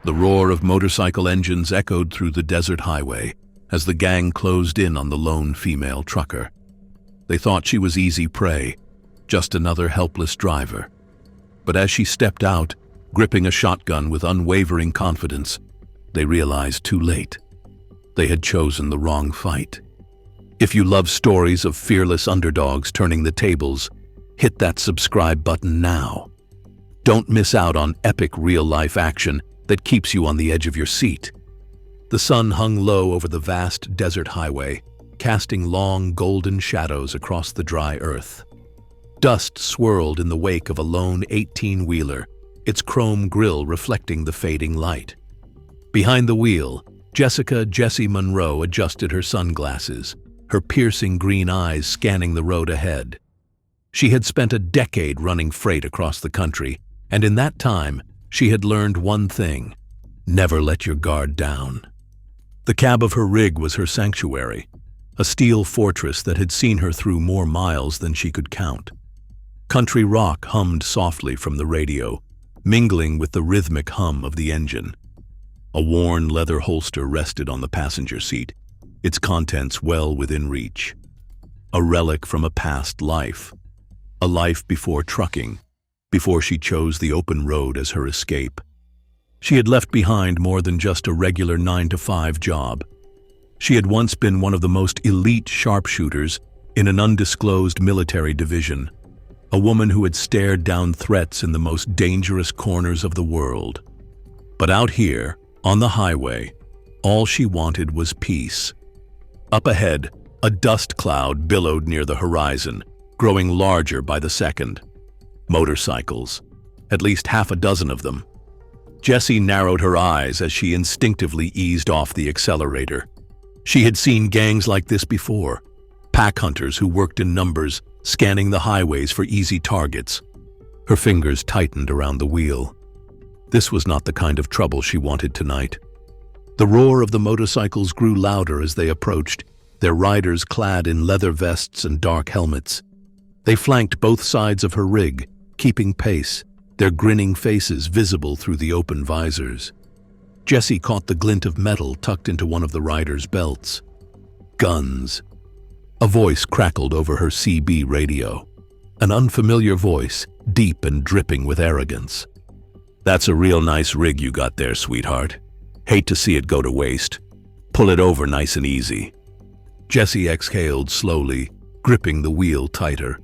The roar of motorcycle engines echoed through the desert highway as the gang closed in on the lone female trucker. They thought she was easy prey, just another helpless driver. But as she stepped out, gripping a shotgun with unwavering confidence, they realized too late. They had chosen the wrong fight. If you love stories of fearless underdogs turning the tables, hit that subscribe button now. Don't miss out on epic real-life action that keeps you on the edge of your seat. The sun hung low over the vast desert highway, casting long golden shadows across the dry earth. Dust swirled in the wake of a lone 18-wheeler, its chrome grille reflecting the fading light. Behind the wheel, Jessie Monroe adjusted her sunglasses, her piercing green eyes scanning the road ahead. She had spent a decade running freight across the country, and in that time, she had learned one thing: never let your guard down. The cab of her rig was her sanctuary, a steel fortress that had seen her through more miles than she could count. Country rock hummed softly from the radio, mingling with the rhythmic hum of the engine. A worn leather holster rested on the passenger seat, its contents well within reach. A relic from a past life. A life before trucking, before she chose the open road as her escape. She had left behind more than just a regular 9-to-5 job. She had once been one of the most elite sharpshooters in an undisclosed military division, a woman who had stared down threats in the most dangerous corners of the world. But out here, on the highway, all she wanted was peace. Up ahead, a dust cloud billowed near the horizon, growing larger by the second. Motorcycles, at least half a dozen of them. Jessie narrowed her eyes as she instinctively eased off the accelerator. She had seen gangs like this before, pack hunters who worked in numbers, scanning the highways for easy targets. Her fingers tightened around the wheel. This was not the kind of trouble she wanted tonight. The roar of the motorcycles grew louder as they approached, their riders clad in leather vests and dark helmets. They flanked both sides of her rig, keeping pace, their grinning faces visible through the open visors. Jessie caught the glint of metal tucked into one of the riders' belts. Guns. A voice crackled over her CB radio. An unfamiliar voice, deep and dripping with arrogance. "That's a real nice rig you got there, sweetheart. Hate to see it go to waste. Pull it over nice and easy." Jessie exhaled slowly, gripping the wheel tighter.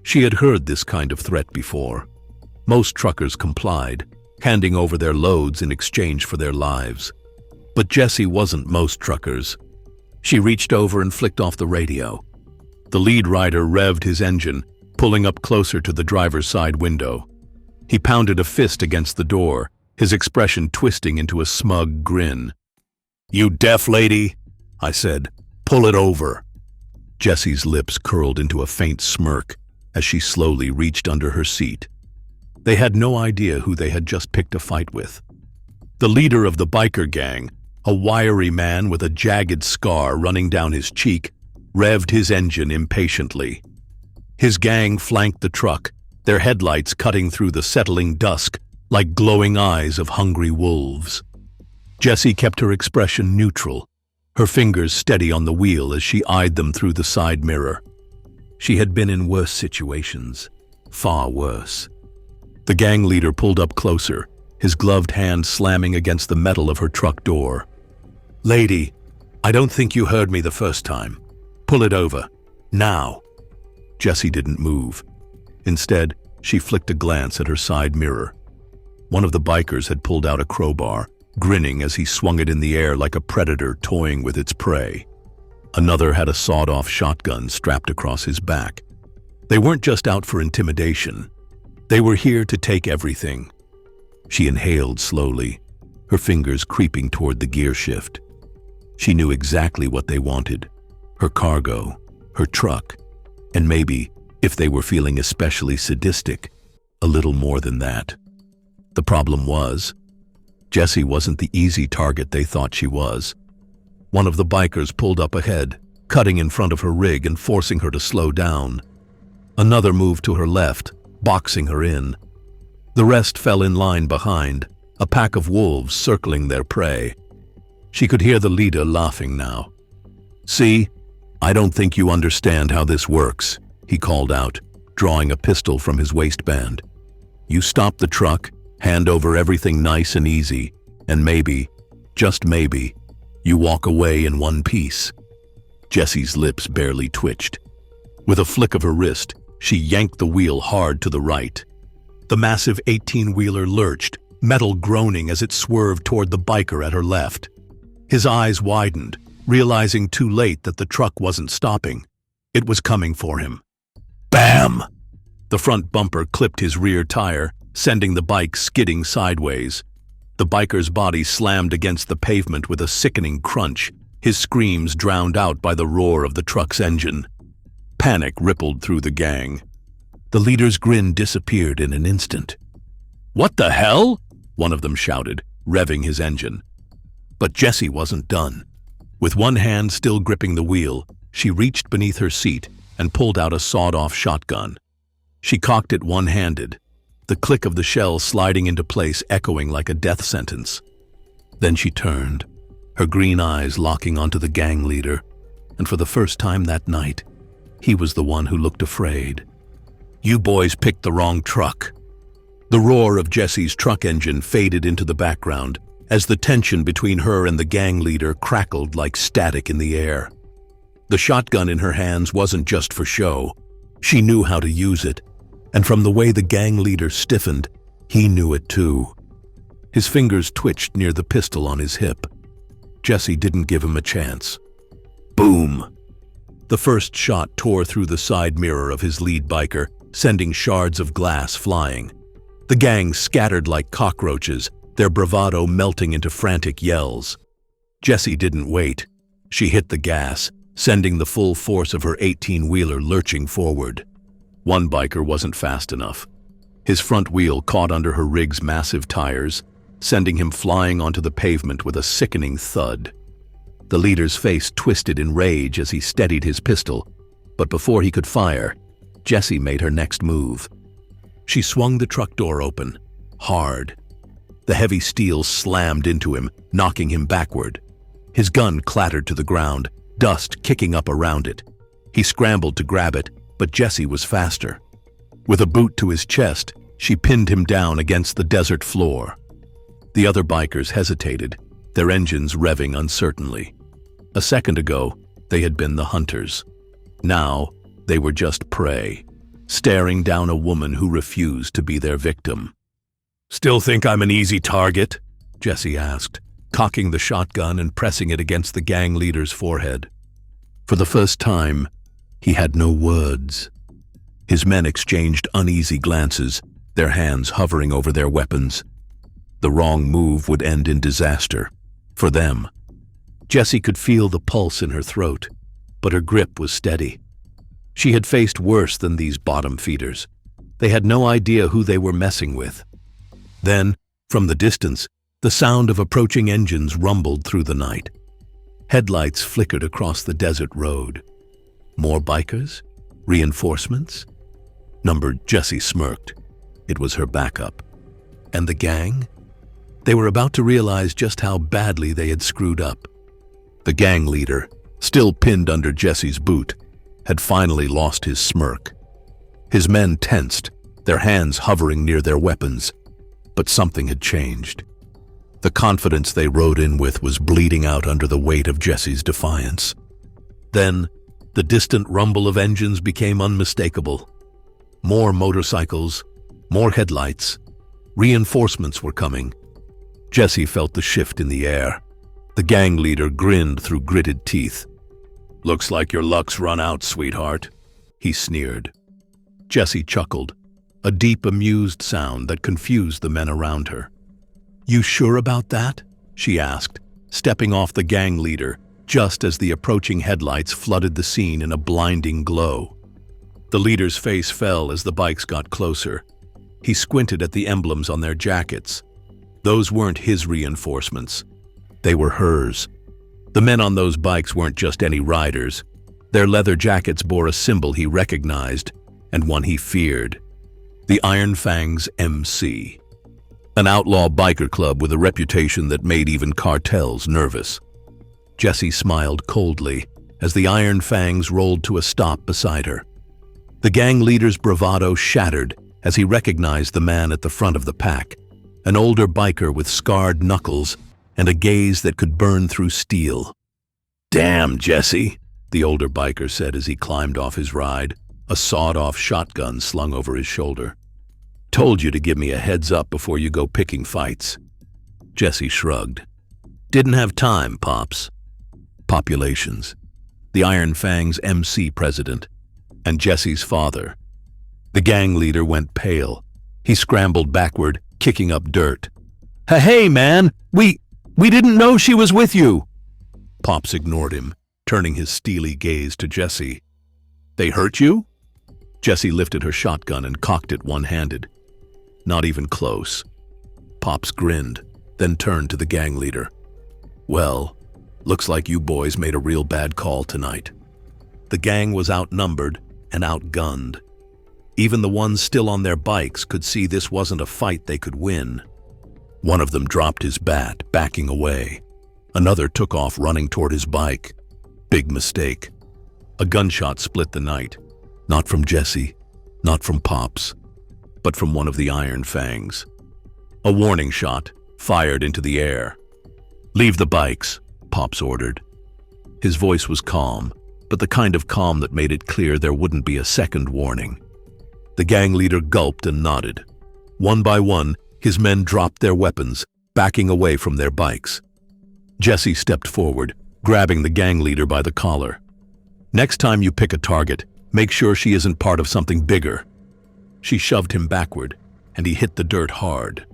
She had heard this kind of threat before. Most truckers complied, handing over their loads in exchange for their lives. But Jessie wasn't most truckers. She reached over and flicked off the radio. The lead rider revved his engine, pulling up closer to the driver's side window. He pounded a fist against the door, his expression twisting into a smug grin. "You deaf lady?" I said. "Pull it over." Jessie's lips curled into a faint smirk as she slowly reached under her seat. They had no idea who they had just picked a fight with. The leader of the biker gang, a wiry man with a jagged scar running down his cheek, revved his engine impatiently. His gang flanked the truck, their headlights cutting through the settling dusk like glowing eyes of hungry wolves. Jessie kept her expression neutral, her fingers steady on the wheel as she eyed them through the side mirror. She had been in worse situations, far worse. The gang leader pulled up closer, his gloved hand slamming against the metal of her truck door. "Lady, I don't think you heard me the first time. Pull it over. Now." Jessie didn't move. Instead, she flicked a glance at her side mirror. One of the bikers had pulled out a crowbar, grinning as he swung it in the air like a predator toying with its prey. Another had a sawed-off shotgun strapped across his back. They weren't just out for intimidation. They were here to take everything. She inhaled slowly, her fingers creeping toward the gear shift. She knew exactly what they wanted: her cargo, her truck, and maybe, if they were feeling especially sadistic, a little more than that. The problem was, Jessie wasn't the easy target they thought she was. One of the bikers pulled up ahead, cutting in front of her rig and forcing her to slow down. Another moved to her left, boxing her in. The rest fell in line behind, a pack of wolves circling their prey. She could hear the leader laughing now. "See, I don't think you understand how this works," he called out, drawing a pistol from his waistband. "You stop the truck, hand over everything nice and easy, and maybe, just maybe, you walk away in one piece." Jessie's lips barely twitched. With a flick of her wrist, she yanked the wheel hard to the right. The massive 18-wheeler lurched, metal groaning as it swerved toward the biker at her left. His eyes widened, realizing too late that the truck wasn't stopping. It was coming for him. Bam! The front bumper clipped his rear tire, sending the bike skidding sideways. The biker's body slammed against the pavement with a sickening crunch, his screams drowned out by the roar of the truck's engine. Panic rippled through the gang. The leader's grin disappeared in an instant. "What the hell?" one of them shouted, revving his engine. But Jessie wasn't done. With one hand still gripping the wheel, she reached beneath her seat and pulled out a sawed-off shotgun. She cocked it one-handed, the click of the shell sliding into place echoing like a death sentence. Then she turned, her green eyes locking onto the gang leader, and for the first time that night, he was the one who looked afraid. "You boys picked the wrong truck." The roar of Jessie's truck engine faded into the background as the tension between her and the gang leader crackled like static in the air. The shotgun in her hands wasn't just for show. She knew how to use it, and from the way the gang leader stiffened, he knew it too. His fingers twitched near the pistol on his hip. Jessie didn't give him a chance. Boom! The first shot tore through the side mirror of his lead biker, sending shards of glass flying. The gang scattered like cockroaches, their bravado melting into frantic yells. Jessie didn't wait. She hit the gas, sending the full force of her 18-wheeler lurching forward. One biker wasn't fast enough. His front wheel caught under her rig's massive tires, sending him flying onto the pavement with a sickening thud. The leader's face twisted in rage as he steadied his pistol, but before he could fire, Jessie made her next move. She swung the truck door open, hard. The heavy steel slammed into him, knocking him backward. His gun clattered to the ground, dust kicking up around it. He scrambled to grab it, but Jessie was faster. With a boot to his chest, she pinned him down against the desert floor. The other bikers hesitated, their engines revving uncertainly. A second ago, they had been the hunters. Now, they were just prey, staring down a woman who refused to be their victim. "Still think I'm an easy target?" Jessie asked, cocking the shotgun and pressing it against the gang leader's forehead. For the first time, he had no words. His men exchanged uneasy glances, their hands hovering over their weapons. The wrong move would end in disaster, for them. Jessie could feel the pulse in her throat, but her grip was steady. She had faced worse than these bottom feeders. They had no idea who they were messing with. Then, from the distance, the sound of approaching engines rumbled through the night. Headlights flickered across the desert road. More bikers? Reinforcements? Numbered Jessie smirked. It was her backup. And the gang? They were about to realize just how badly they had screwed up. The gang leader, still pinned under Jessie's boot, had finally lost his smirk. His men tensed, their hands hovering near their weapons. But something had changed. The confidence they rode in with was bleeding out under the weight of Jessie's defiance. Then, the distant rumble of engines became unmistakable. More motorcycles, more headlights. Reinforcements were coming. Jessie felt the shift in the air. The gang leader grinned through gritted teeth. "Looks like your luck's run out, sweetheart," he sneered. Jessie chuckled, a deep, amused sound that confused the men around her. "You sure about that?" she asked, stepping off the gang leader just as the approaching headlights flooded the scene in a blinding glow. The leader's face fell as the bikes got closer. He squinted at the emblems on their jackets. Those weren't his reinforcements. They were hers. The men on those bikes weren't just any riders. Their leather jackets bore a symbol he recognized and one he feared. The Iron Fang's MC. An outlaw biker club with a reputation that made even cartels nervous. Jesse smiled coldly as the Iron Fangs rolled to a stop beside her. The gang leader's bravado shattered as he recognized the man at the front of the pack, an older biker with scarred knuckles and a gaze that could burn through steel. "Damn, Jesse," the older biker said as he climbed off his ride, a sawed-off shotgun slung over his shoulder. "Told you to give me a heads up before you go picking fights." Jesse shrugged. "Didn't have time, Pops." Populations. The Iron Fangs MC president, and Jesse's father. The gang leader went pale. He scrambled backward, kicking up dirt. Hey, man! We didn't know she was with you!" Pops ignored him, turning his steely gaze to Jesse. "They hurt you?" Jesse lifted her shotgun and cocked it one-handed. "Not even close." Pops grinned, then turned to the gang leader. "Well, looks like you boys made a real bad call tonight." The gang was outnumbered and outgunned. Even the ones still on their bikes could see this wasn't a fight they could win. One of them dropped his bat, backing away. Another took off running toward his bike. Big mistake. A gunshot split the night. Not from Jesse, not from Pops, but from one of the Iron Fangs. A warning shot, fired into the air. "Leave the bikes," Pops ordered. His voice was calm, but the kind of calm that made it clear there wouldn't be a second warning. The gang leader gulped and nodded. One by one, his men dropped their weapons, backing away from their bikes. Jesse stepped forward, grabbing the gang leader by the collar. "Next time you pick a target, make sure she isn't part of something bigger." She shoved him backward, and he hit the dirt hard.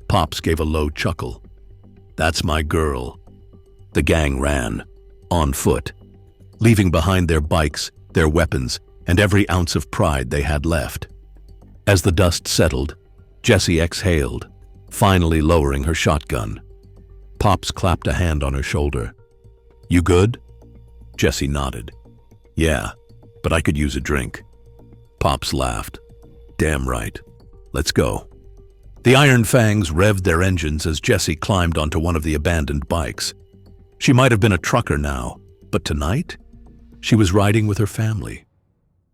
Pops gave a low chuckle. "That's my girl." The gang ran, on foot, leaving behind their bikes, their weapons, and every ounce of pride they had left. As the dust settled, Jessie exhaled, finally lowering her shotgun. Pops clapped a hand on her shoulder. "You good?" Jessie nodded. "Yeah, but I could use a drink." Pops laughed. "Damn right. Let's go." The Iron Fangs revved their engines as Jessie climbed onto one of the abandoned bikes. She might have been a trucker now, but tonight, she was riding with her family.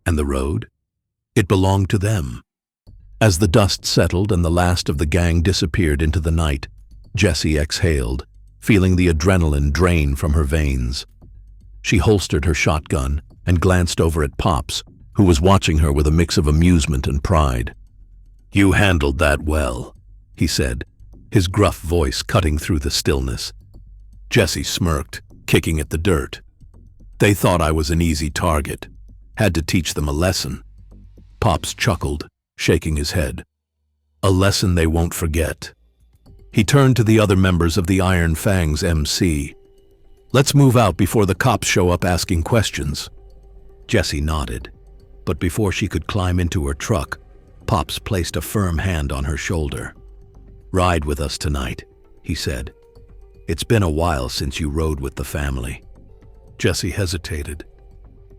And the road? It belonged to them. As the dust settled and the last of the gang disappeared into the night, Jessie exhaled, feeling the adrenaline drain from her veins. She holstered her shotgun and glanced over at Pops, who was watching her with a mix of amusement and pride. "You handled that well," he said, his gruff voice cutting through the stillness. Jessie smirked, kicking at the dirt. "They thought I was an easy target. Had to teach them a lesson." Pops chuckled, shaking his head. "A lesson they won't forget." He turned to the other members of the Iron Fangs MC. "Let's move out before the cops show up asking questions." Jessie nodded, but before she could climb into her truck, Pops placed a firm hand on her shoulder. "Ride with us tonight," he said. "It's been a while since you rode with the family." Jessie hesitated.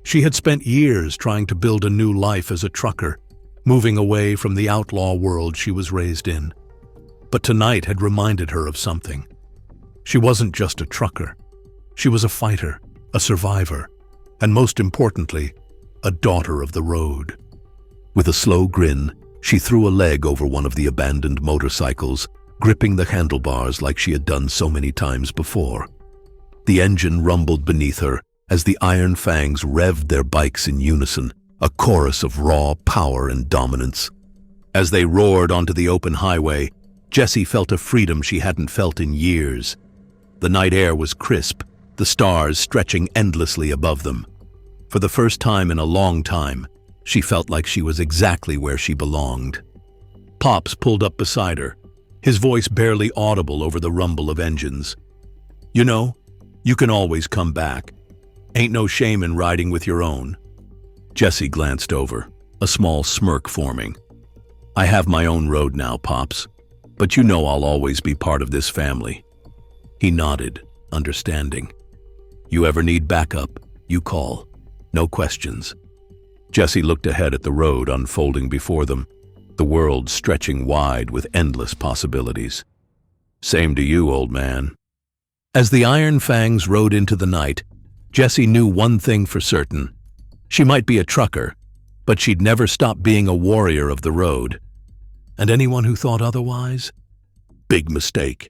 She had spent years trying to build a new life as a trucker, moving away from the outlaw world she was raised in. But tonight had reminded her of something. She wasn't just a trucker. She was a fighter, a survivor, and most importantly, a daughter of the road. With a slow grin, she threw a leg over one of the abandoned motorcycles, gripping the handlebars like she had done so many times before. The engine rumbled beneath her as the Iron Fangs revved their bikes in unison, a chorus of raw power and dominance. As they roared onto the open highway, Jessie felt a freedom she hadn't felt in years. The night air was crisp, the stars stretching endlessly above them. For the first time in a long time, she felt like she was exactly where she belonged. Pops pulled up beside her, his voice barely audible over the rumble of engines. "You know, you can always come back. Ain't no shame in riding with your own." Jessie glanced over, a small smirk forming. "I have my own road now, Pops, but you know I'll always be part of this family." He nodded, understanding. "You ever need backup, you call. No questions." Jessie looked ahead at the road unfolding before them. the world stretching wide with endless possibilities. Same to you, old man. As the iron fangs rode into the night, Jessie knew one thing for certain. She might be a trucker, but she'd never stop being a warrior of the road. And anyone who thought otherwise? Big mistake.